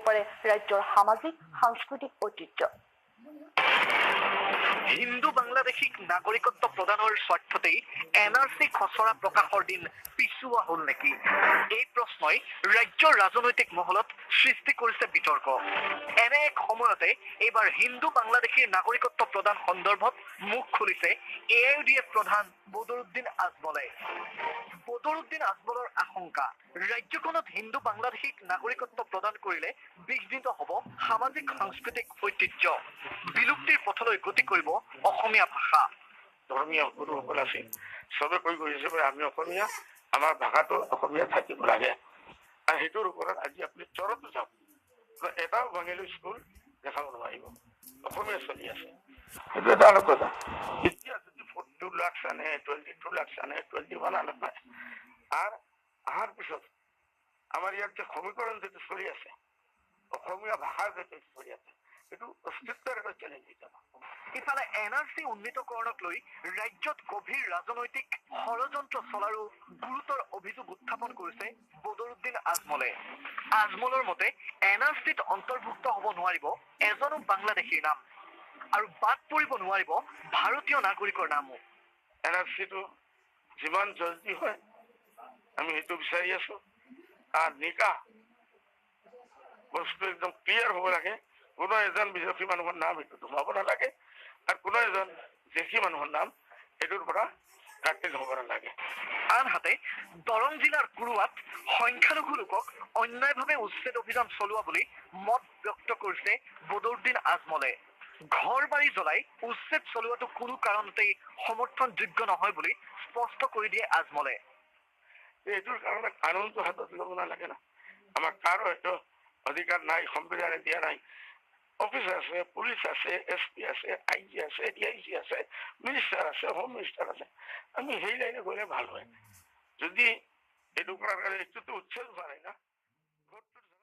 পাৰে ৰাজ্যৰ সামাজিক সাংস্কৃতিক ঐতিহ্য। হিন্দু বাংলাদেশীক নাগৰিকত্ব প্ৰদানৰ স্বাৰ্থতেই NRC খচৰা প্ৰকাশৰ দিন পিছুৱা হ'ল নেকি? এই প্ৰশ্নই ৰাজ্যৰ ৰাজনৈতিক মহলত সৃষ্টি কৰিছে বিতৰ্ক। এনে এক সময়তে এইবাৰ হিন্দু বাংলাদেশীৰ নাগৰিকত্ব প্ৰদান সন্দৰ্ভত মুখ খুলিছে AIUDF প্ৰধান বদৰুদ্দিন আজমলে। বদৰুদ্দিন আজমলৰ আশংকা, ৰাজ্যখনত হিন্দু বাংলাদেশীক নাগৰিকত্ব প্ৰদান কৰিলে বিঘ্নিত হ'ব সামাজিক সাংস্কৃতিক ঐতিহ্য, বিলুপ্তিৰ পথলৈ গতি কৰিব অসমীয়া ভাষা। ধৰ্মীয় গুৰুসকল আছে, চবে কৈ গৈছে যে আমি অসমীয়া, আমাৰ ভাষাটো অসমীয়া থাকিব লাগে। আৰু সেইটোৰ ওপৰত আজি আপুনি চৰতো যাওক, এটাও বাঙালী স্কুল দেখাব নোৱাৰিব, অসমীয়া চলি আছে। সেইটো এটা অলপ কথা। এতিয়া যদি 42 লাখ আনে, 22 লাখ আনে, 21 আনে পায়, আৰু অহাৰ পিছত আমাৰ ইয়াত যে সমীকৰণ যিটো চলি আছে, অসমীয়া ভাষাৰ যিটো চলি আছে, সেইটো অস্তিত্বৰ এটা চেলেঞ্জ হৈ যাব। ইফালে NRC উন্নীতকৰণক লৈ ৰাজ্যত গভীৰ ৰাজনৈতিক ষড়যন্ত্ৰ চলাৰো গুৰুতৰ অভিযোগ উত্থাপন কৰিছে বদৰুদ্দিন আজমলে। আজমলৰ মতে NRCত অন্তৰ্ভুক্ত হ'ব নোৱাৰিব এজনো বাংলাদেশীৰ নাম, আৰু বাদ পৰিব নোৱাৰিব ভাৰতীয় নাগৰিকৰ নামো। NRCটো যিমান জলদি হয় আমি সেইটো বিচাৰি আছো। আৰু নিকাহ বস্তু একদম ক্লিয়াৰ হ'ব লাগে। কোনো এজন বিদেশী মানুহৰ নাম সেইটো সোমাব নালাগে, আৰু কোনো এজন দেশী মানুহৰ নাম এইটোৰ পৰা কাটি হ'ব নালাগে। আনহাতে দৰং জিলাৰ কুৰুৱাত সংখ্যালঘু লোকক অন্যায়ভাৱে উচ্ছেদ অভিযান চলোৱা বুলি মত ব্যক্ত কৰিছে বদৰুদ্দিন আজমলে। ঘৰ বাৰী জ্বলাই উচ্ছেদ চলোৱাটো কোনো কাৰণতেই সমৰ্থনযোগ্য নহয় বুলি স্পষ্ট কৰি দিয়ে আজমলে। এইটোৰ কাৰণে কানুনটো হাতত ল'ব নালাগে না। আমাৰ কাৰো এইটো অধিকাৰ নাই, সংবিধানে দিয়া নাই। অফিচ আছে, পুলিচ আছে, SP আছে, IG আছে, DIG আছে, মিনিষ্টাৰ আছে, হোম মিনিষ্টাৰ আছে। আমি সেই লাইনে গ'লে ভাল হয়। যদি এইটো কৰাৰ কাৰণে এইটোতো উচ্ছেদ হোৱা নাই না।